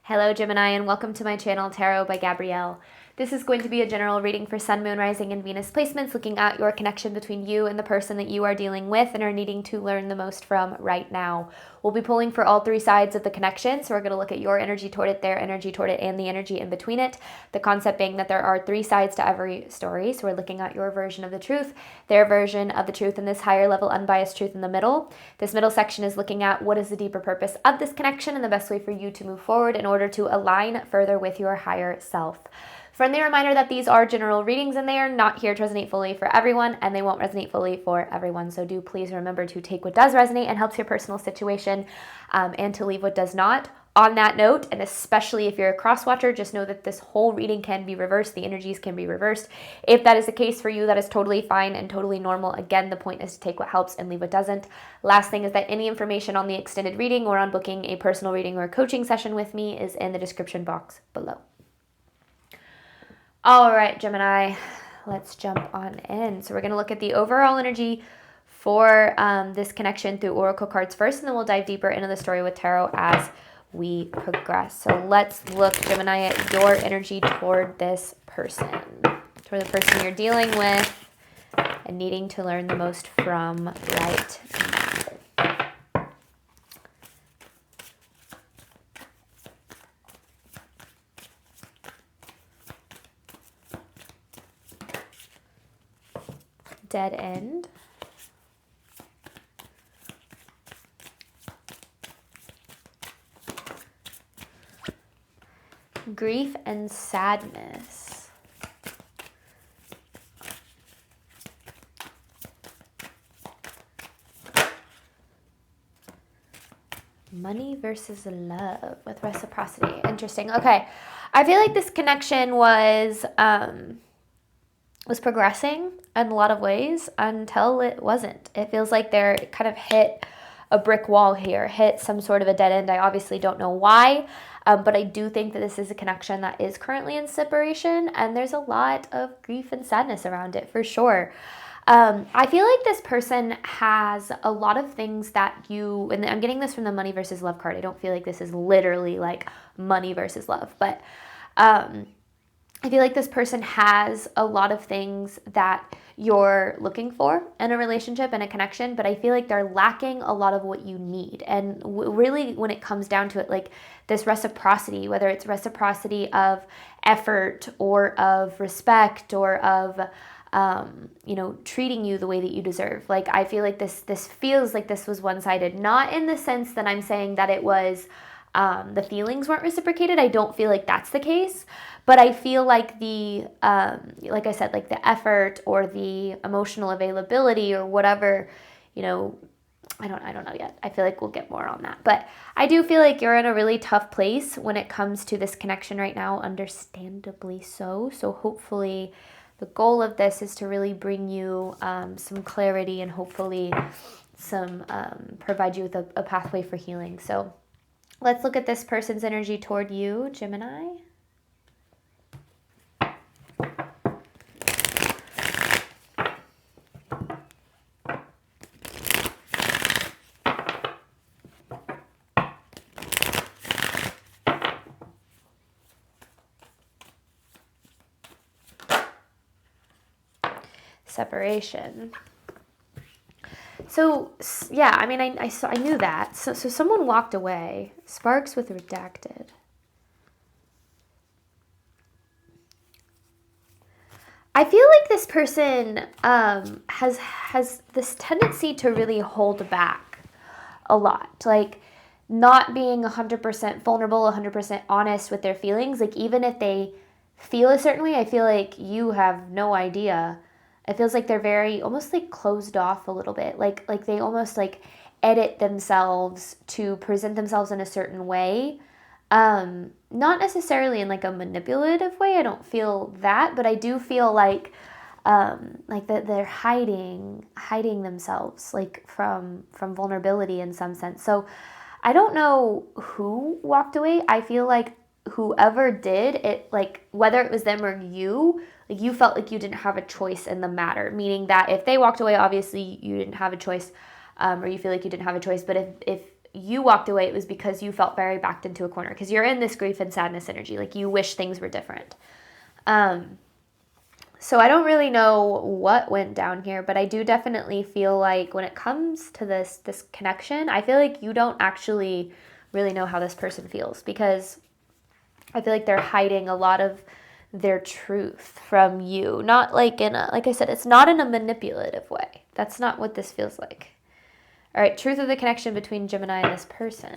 Hello Gemini and welcome to my channel Tarot by Gabrielle. This is going to be a general reading for Sun, Moon, Rising, and Venus placements, looking at your connection between you and the person that you are dealing with and are needing to learn the most from right now. We'll be pulling for all three sides of the connection, so we're going to look at your energy toward it, their energy toward it, and the energy in between it. The concept being that there are three sides to every story, so we're looking at your version of the truth, their version of the truth, and this higher level unbiased truth in the middle. This middle section is looking at what is the deeper purpose of this connection and the best way for you to move forward in order to align further with your higher self. Friendly reminder that these are general readings and they are not here to resonate fully for everyone, and they won't resonate fully for everyone. So do please remember to take what does resonate and helps your personal situation and to leave what does not. On that note, and especially if you're a cross watcher, just know that this whole reading can be reversed. The energies can be reversed. If that is the case for you, that is totally fine and totally normal. Again, the point is to take what helps and leave what doesn't. Last thing is that any information on the extended reading or on booking a personal reading or a coaching session with me is in the description box below. All right, Gemini, let's jump on in. So we're going to look at the overall energy for this connection through Oracle cards first, and then we'll dive deeper into the story with Tarot as we progress. So let's look, Gemini, at your energy toward this person, toward the person you're dealing with and needing to learn the most from right now. Dead end. Grief and sadness. Money versus love with reciprocity. Interesting. Okay. I feel like this connection was progressing in a lot of ways until it wasn't. It feels like they're kind of hit a brick wall here, hit some sort of a dead end. I obviously don't know why, but I do think that this is a connection that is currently in separation, and there's a lot of grief and sadness around it for sure. I feel like this person has a lot of things that you, and I'm getting this from the money versus love card. I don't feel like this is literally like money versus love, but I feel like this person has a lot of things that you're looking for in a relationship and a connection, but I feel like they're lacking a lot of what you need. And really, when it comes down to it, like this reciprocity, whether it's reciprocity of effort or of respect or of, treating you the way that you deserve. Like, I feel like this feels like this was one-sided, not in the sense that I'm saying that it was, the feelings weren't reciprocated. I don't feel like that's the case, but I feel like the, like I said, like the effort or the emotional availability or whatever, I don't know yet. I feel like we'll get more on that, but I do feel like you're in a really tough place when it comes to this connection right now, understandably so. So hopefully the goal of this is to really bring you, some clarity and hopefully some, provide you with a pathway for healing. So let's look at this person's energy toward you, Gemini. Separation. So, yeah, I mean, I knew that. So someone walked away. Sparks with redacted. I feel like this person has this tendency to really hold back a lot. Like, not being 100% vulnerable, 100% honest with their feelings. Like, even if they feel a certain way, I feel like you have no idea. It feels like they're very, almost like closed off a little bit. Like they almost like edit themselves to present themselves in a certain way. Not necessarily in like a manipulative way. I don't feel that, but I do feel like that they're hiding themselves like from vulnerability in some sense. So I don't know who walked away. I feel like whoever did it, like whether it was them or you, like you felt like you didn't have a choice in the matter, meaning that if they walked away, obviously you didn't have a choice, or you feel like you didn't have a choice. But if you walked away, it was because you felt very backed into a corner, because you're in this grief and sadness energy. Like, you wish things were different. So I don't really know what went down here, but I do definitely feel like when it comes to this connection, I feel like you don't actually really know how this person feels, because I feel like they're hiding a lot of their truth from you. Not like like I said, it's not in a manipulative way. That's not what this feels like. All right, truth of the connection between Gemini and this person.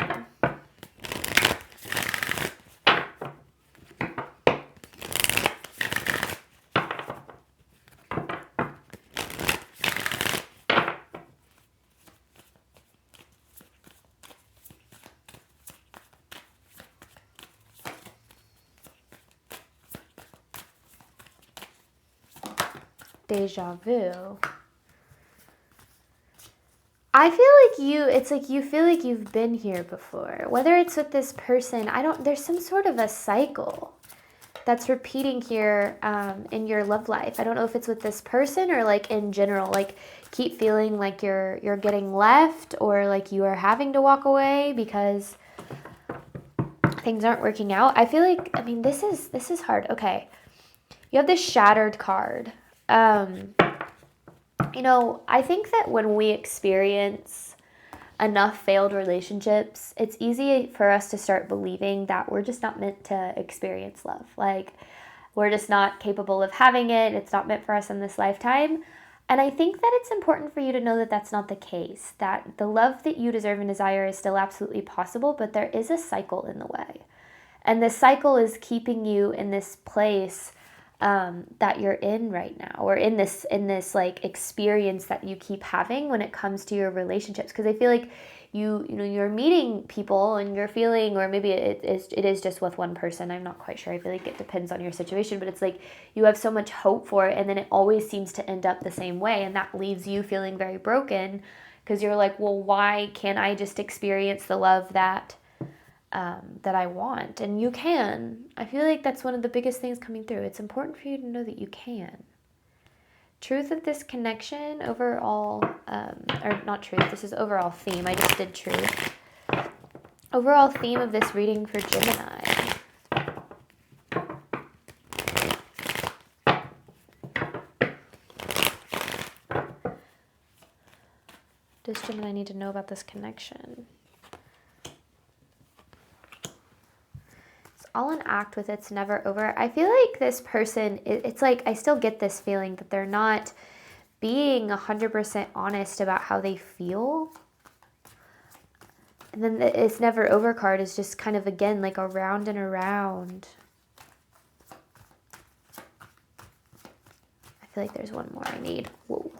Deja vu. I feel like it's like you feel like you've been here before. Whether it's with this person, there's some sort of a cycle that's repeating here in your love life. I don't know if it's with this person or like in general, like keep feeling like you're getting left, or like you are having to walk away because things aren't working out. I feel like, I mean, this is hard. Okay. You have this Shattered card. You know, I think that when we experience enough failed relationships, it's easy for us to start believing that we're just not meant to experience love. Like, we're just not capable of having it. It's not meant for us in this lifetime. And I think that it's important for you to know that that's not the case, that the love that you deserve and desire is still absolutely possible, but there is a cycle in the way. And the cycle is keeping you in this place that you're in right now, or in this like experience that you keep having when it comes to your relationships. Because I feel like you're meeting people and you're feeling, or maybe it is just with one person, I'm not quite sure, I feel like it depends on your situation, but it's like you have so much hope for it, and then it always seems to end up the same way, and that leaves you feeling very broken, because you're like, well, why can't I just experience the love that I want? And you can. I feel like that's one of the biggest things coming through. It's important for you to know that you can. Truth of this connection, overall, or not truth, this is overall theme. I just did truth. Overall theme of this reading for Gemini. Does Gemini need to know about this connection? All an act with it's never over. I feel like this person, it's like I still get this feeling that they're not being 100% honest about how they feel. And then the it's never over card is just kind of, again, like around and around. I feel like there's one more I need. Whoa.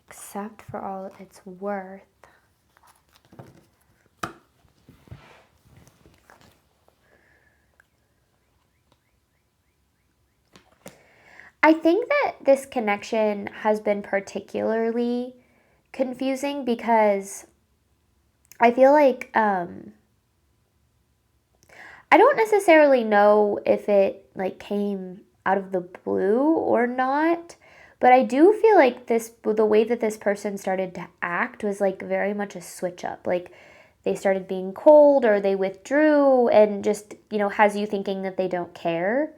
Accept for all it's worth. I think that this connection has been particularly confusing because I feel like I don't necessarily know if it like came out of the blue or not, but I do feel like the way that this person started to act was like very much a switch up. Like, they started being cold, or they withdrew, and just, has you thinking that they don't care.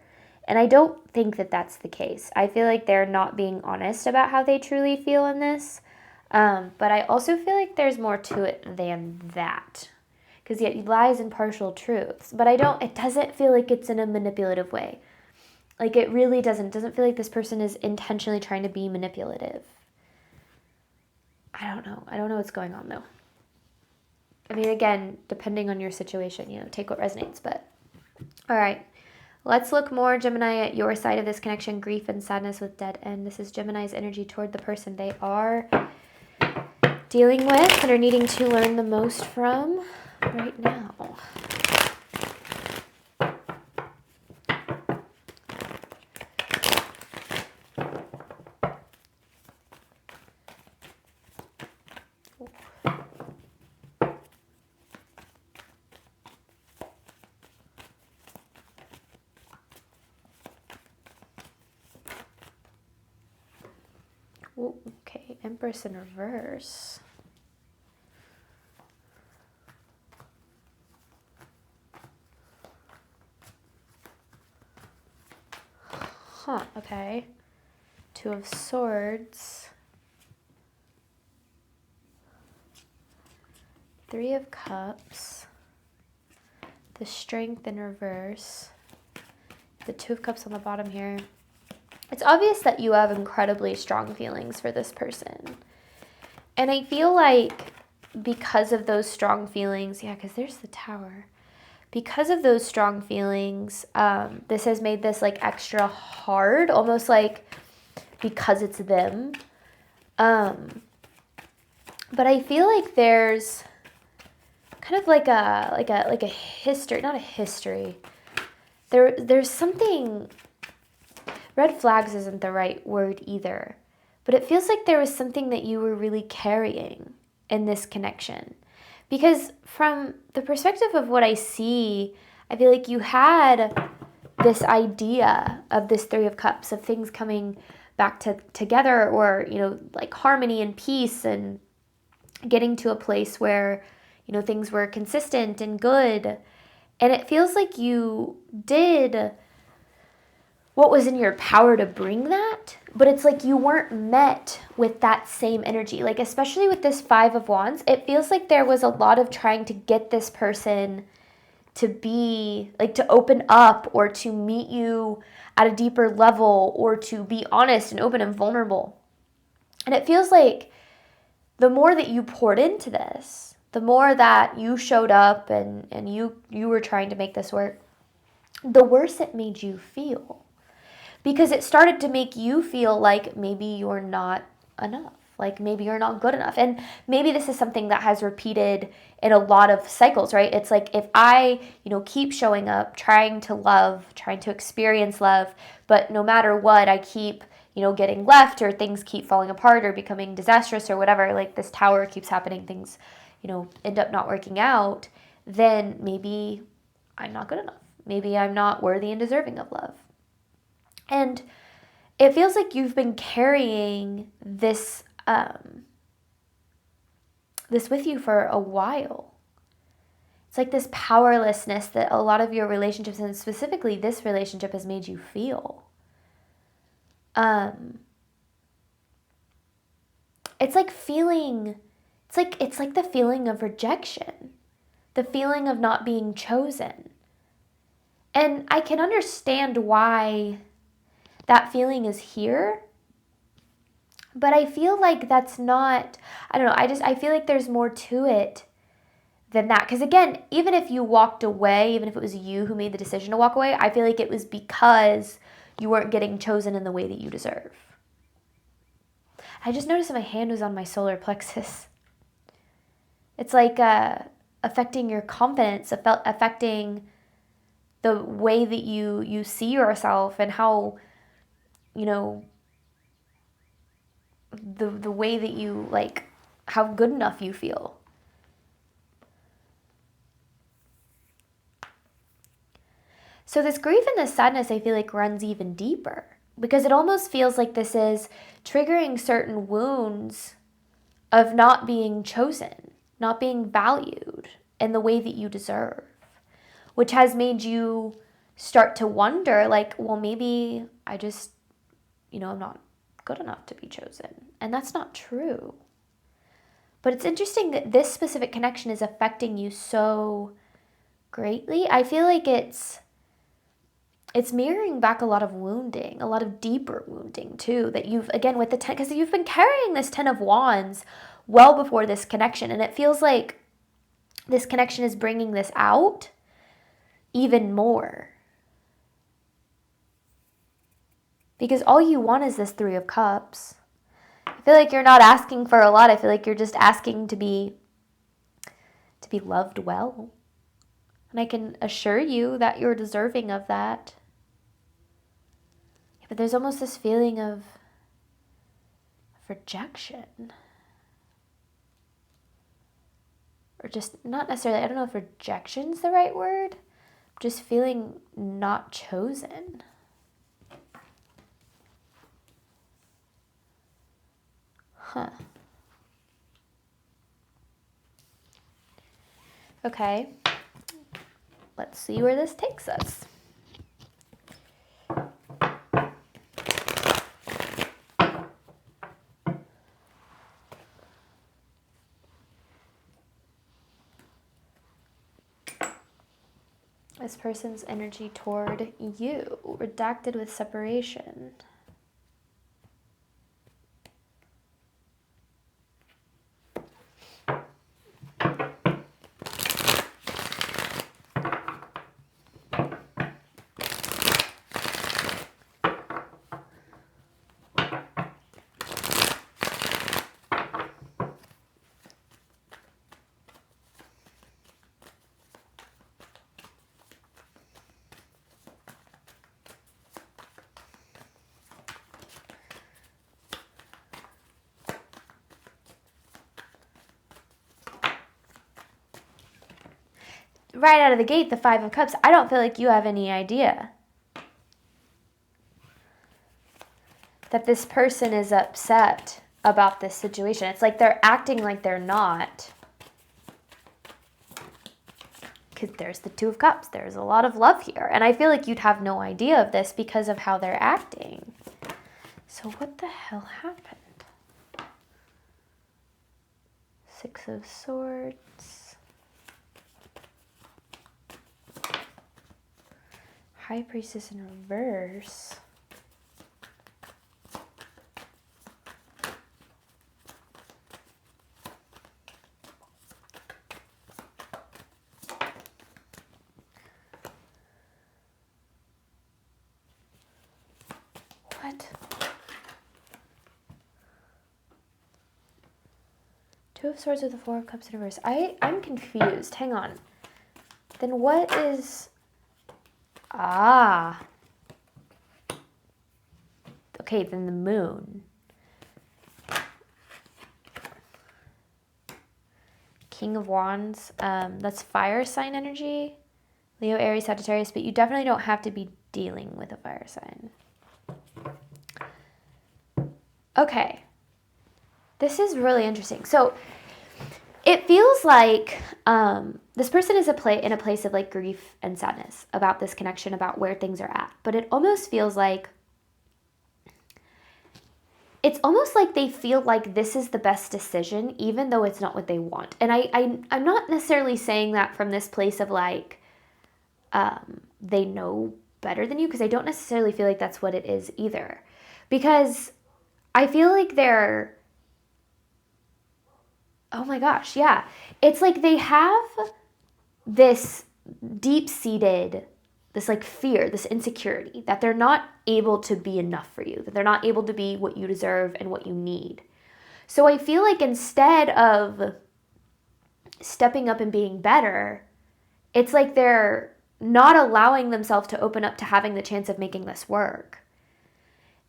And I don't think that that's the case. I feel like they're not being honest about how they truly feel in this. But I also feel like there's more to it than that. Because yet lies and partial truths. But it doesn't feel like it's in a manipulative way. Like, it really doesn't. It doesn't feel like this person is intentionally trying to be manipulative. I don't know. I don't know what's going on, though. I mean, again, depending on your situation, take what resonates. But, all right. Let's look more, Gemini, at your side of this connection, grief and sadness with dead end. This is Gemini's energy toward the person they are dealing with and are needing to learn the most from right now. Ooh, okay, Empress in reverse. Okay. Two of Swords. Three of Cups. The Strength in reverse. The Two of Cups on the bottom here. It's obvious that you have incredibly strong feelings for this person. And I feel like because of those strong feelings, yeah, because there's the Tower. Because of those strong feelings, this has made this like extra hard, almost like because it's them. But I feel like there's kind of like a history, not a history. There's something, red flags isn't the right word either, but it feels like there was something that you were really carrying in this connection. Because from the perspective of what I see, I feel like you had this idea of this Three of Cups, of things coming back together, or, you know, like harmony and peace, and getting to a place where, you know, things were consistent and good. And it feels like you did what was in your power to bring that, but it's like you weren't met with that same energy. Like, especially with this Five of Wands, it feels like there was a lot of trying to get this person to be, like, to open up, or to meet you at a deeper level, or to be honest and open and vulnerable. And it feels like the more that you poured into this, the more that you showed up and you were trying to make this work, the worse it made you feel. Because it started to make you feel like maybe you're not enough. Like maybe you're not good enough. And maybe this is something that has repeated in a lot of cycles, right? It's like, if I, you know, keep showing up, trying to love, trying to experience love, but no matter what, I keep, you know, getting left, or things keep falling apart or becoming disastrous or whatever, like this Tower keeps happening, things, you know, end up not working out, then maybe I'm not good enough. Maybe I'm not worthy and deserving of love. And it feels like you've been carrying this this with you for a while. It's like this powerlessness that a lot of your relationships, and specifically this relationship, has made you feel. It's like feeling, it's like the feeling of rejection, the feeling of not being chosen. And I can understand why that feeling is here, but I feel like that's not, I don't know, I feel like there's more to it than that. Because again, even if you walked away, even if it was you who made the decision to walk away, I feel like it was because you weren't getting chosen in the way that you deserve. I just noticed that my hand was on my solar plexus. It's like affecting your confidence, affecting the way that you see yourself, and how, you know, the way that you, like, how good enough you feel. So this grief and this sadness, I feel like, runs even deeper, because it almost feels like this is triggering certain wounds of not being chosen, not being valued in the way that you deserve, which has made you start to wonder, like, well, maybe I just, you know, I'm not good enough to be chosen. And that's not true. But it's interesting that this specific connection is affecting you so greatly. I feel like it's mirroring back a lot of wounding, a lot of deeper wounding too, that you've, again, with the 10, because you've been carrying this 10 of Wands well before this connection. And it feels like this connection is bringing this out even more. Because all you want is this Three of Cups. I feel like you're not asking for a lot. I feel like you're just asking to be loved well. And I can assure you that you're deserving of that. But there's almost this feeling of rejection. Or just not necessarily, I don't know if rejection's the right word. Just feeling not chosen. Huh. Okay. Let's see where this takes us. This person's energy toward you, redacted with separation. Right out of the gate, the Five of Cups, I don't feel like you have any idea that this person is upset about this situation. It's like they're acting like they're not. Because there's the Two of Cups. There's a lot of love here. And I feel like you'd have no idea of this because of how they're acting. So what the hell happened? Six of Swords. High Priestess in reverse. What? Two of Swords with the Four of Cups in reverse. I'm confused. Hang on. Then what is... Ah. Okay, then the Moon. King of Wands. That's fire sign energy. Leo, Aries, Sagittarius. But you definitely don't have to be dealing with a fire sign. Okay. This is really interesting. So it feels like this person is in a place of like grief and sadness about this connection, about where things are at. But it almost feels like, it's almost like they feel like this is the best decision, even though it's not what they want. And I'm not necessarily saying that from this place of like, they know better than you, because I don't necessarily feel like that's what it is either. Because I feel like they're, oh my gosh, yeah. It's like they have this deep-seated, this like fear, this insecurity that they're not able to be enough for you, that they're not able to be what you deserve and what you need. So I feel like instead of stepping up and being better, it's like they're not allowing themselves to open up to having the chance of making this work.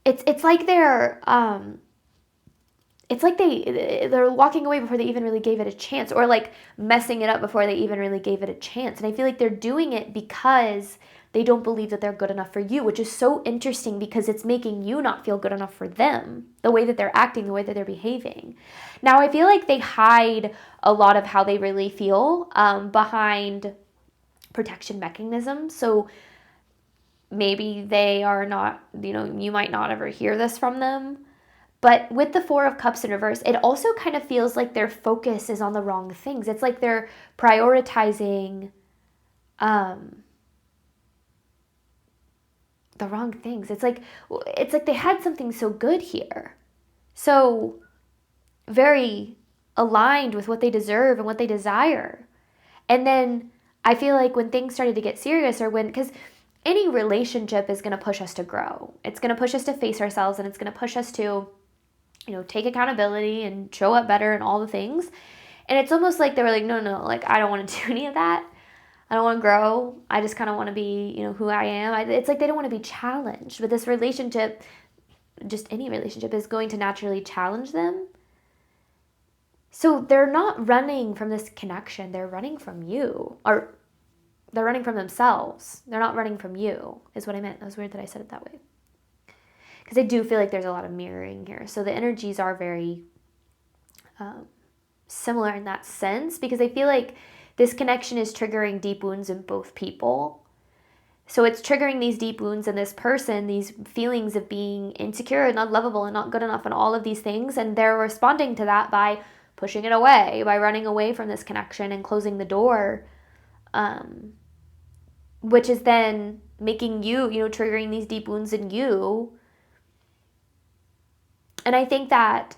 It's like they're they're walking away before they even really gave it a chance, or like messing it up before they even really gave it a chance. And I feel like they're doing it because they don't believe that they're good enough for you, which is so interesting because it's making you not feel good enough for them, the way that they're acting, the way that they're behaving. Now, I feel like they hide a lot of how they really feel behind protection mechanisms. So maybe they are not, you might not ever hear this from them. But with the Four of Cups in reverse, it also kind of feels like their focus is on the wrong things. It's like they're prioritizing the wrong things. It's like they had something so good here. So very aligned with what they deserve and what they desire. And then I feel like when things started to get serious, or because any relationship is going to push us to grow. It's going to push us to face ourselves, and it's going to push us to, take accountability and show up better and all the things. And it's almost like they were like, no, like, I don't want to do any of that. I don't want to grow. I just kind of want to be, who I am. It's like they don't want to be challenged. But this relationship, just any relationship, is going to naturally challenge them. So they're not running from this connection. They're running from you. Or they're running from themselves. They're not running from you, is what I meant. That was weird that I said it that way. Because I do feel like there's a lot of mirroring here. So the energies are very similar in that sense, because I feel like this connection is triggering deep wounds in both people. So it's triggering these deep wounds in this person, these feelings of being insecure and not lovable and not good enough and all of these things. And they're responding to that by pushing it away, by running away from this connection and closing the door which is then making you, triggering these deep wounds in you. And I think that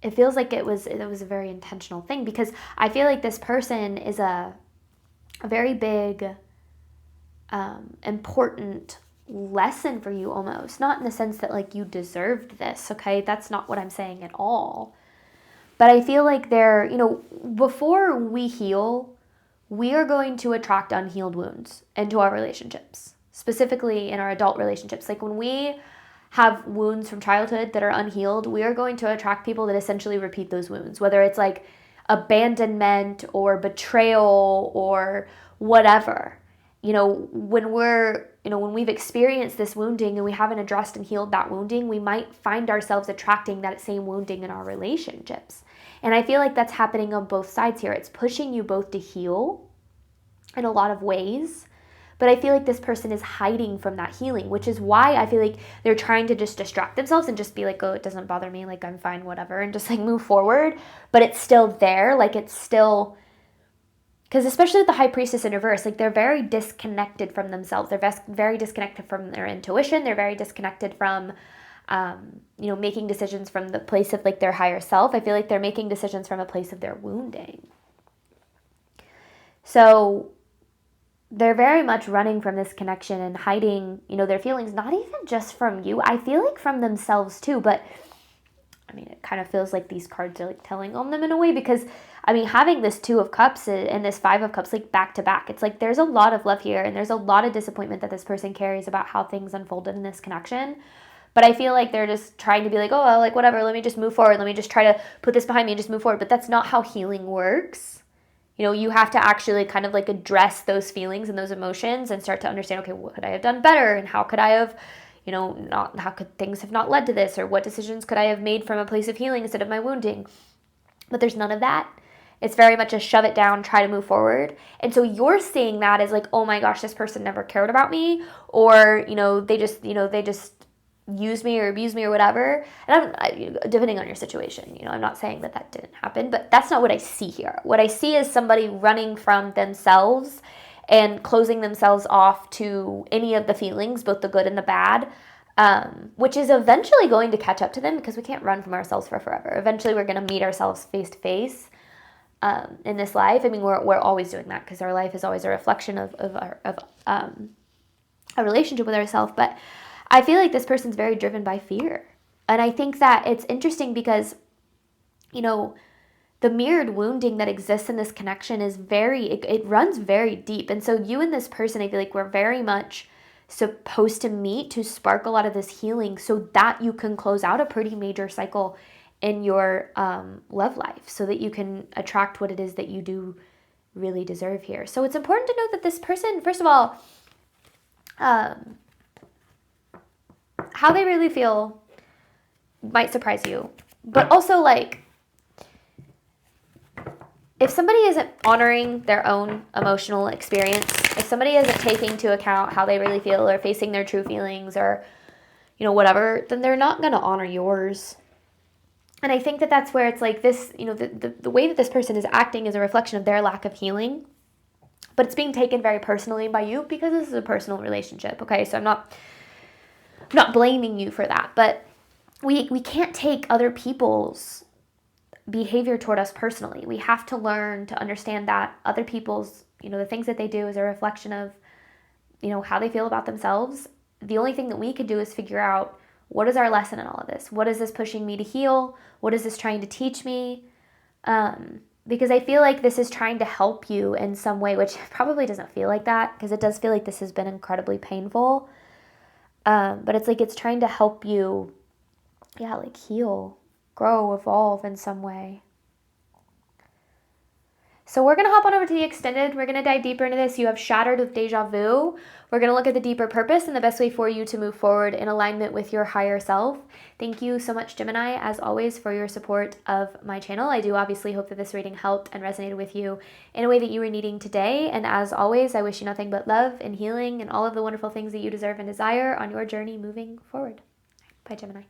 it feels like it was a very intentional thing, because I feel like this person is a very big, important lesson for you, almost. Not in the sense that like you deserved this, okay? That's not what I'm saying at all. But I feel like before we heal, we are going to attract unhealed wounds into our relationships, specifically in our adult relationships. Like when we have wounds from childhood that are unhealed, we are going to attract people that essentially repeat those wounds, whether it's like abandonment or betrayal or whatever. When we've experienced this wounding and we haven't addressed and healed that wounding, we might find ourselves attracting that same wounding in our relationships. And I feel like that's happening on both sides here. It's pushing you both to heal in a lot of ways, but I feel like this person is hiding from that healing, which is why I feel like they're trying to just distract themselves and just be like, oh, it doesn't bother me, like I'm fine, whatever, and just like move forward. But it's still there, like it's still, because especially with the High Priestess in reverse, like they're very disconnected from themselves. They're very disconnected from their intuition. They're very disconnected from, making decisions from the place of like their higher self. I feel like they're making decisions from a place of their wounding. So they're very much running from this connection and hiding, their feelings, not even just from you. I feel like from themselves too, but I mean, it kind of feels like these cards are like telling on them in a way, because I mean, having this 2 of Cups and this 5 of Cups like back to back, it's like there's a lot of love here and there's a lot of disappointment that this person carries about how things unfolded in this connection. But I feel like they're just trying to be like, oh, well, like whatever, let me just move forward. Let me just try to put this behind me and just move forward. But that's not how healing works. You have to actually kind of like address those feelings and those emotions and start to understand, okay, what could I have done better? And how could I have, how could things have not led to this? Or what decisions could I have made from a place of healing instead of my wounding? But there's none of that. It's very much a shove it down, try to move forward. And so you're seeing that as like, oh my gosh, this person never cared about me. Or, they just use me or abuse me or whatever. And depending on your situation, I'm not saying that didn't happen, but that's not what I see here. What I see is somebody running from themselves and closing themselves off to any of the feelings, both the good and the bad, which is eventually going to catch up to them, because we can't run from ourselves for forever. Eventually we're going to meet ourselves face to face in this life. I mean, we're always doing that, because our life is always a reflection of a relationship with ourselves. But I feel like this person's very driven by fear. And I think that it's interesting because, the mirrored wounding that exists in this connection is it runs very deep. And so you and this person, I feel like we're very much supposed to meet to spark a lot of this healing so that you can close out a pretty major cycle in your love life, so that you can attract what it is that you do really deserve here. So it's important to note that this person, first of all, how they really feel might surprise you. But also, like, if somebody isn't honoring their own emotional experience, if somebody isn't taking into account how they really feel or facing their true feelings or, whatever, then they're not going to honor yours. And I think that that's where it's like this, the way that this person is acting is a reflection of their lack of healing. But it's being taken very personally by you, because this is a personal relationship, okay? So I'm not blaming you for that, but we can't take other people's behavior toward us personally. We have to learn to understand that other people's, the things that they do is a reflection of, how they feel about themselves. The only thing that we could do is figure out, what is our lesson in all of this? What is this pushing me to heal? What is this trying to teach me? Because I feel like this is trying to help you in some way, which probably doesn't feel like that, because it does feel like this has been incredibly painful. But it's like it's trying to help you, heal, grow, evolve in some way. So we're going to hop on over to the extended. We're going to dive deeper into this. You have Shattered with Deja Vu. We're going to look at the deeper purpose and the best way for you to move forward in alignment with your higher self. Thank you so much, Gemini, as always, for your support of my channel. I do obviously hope that this reading helped and resonated with you in a way that you were needing today. And as always, I wish you nothing but love and healing and all of the wonderful things that you deserve and desire on your journey moving forward. Bye, Gemini.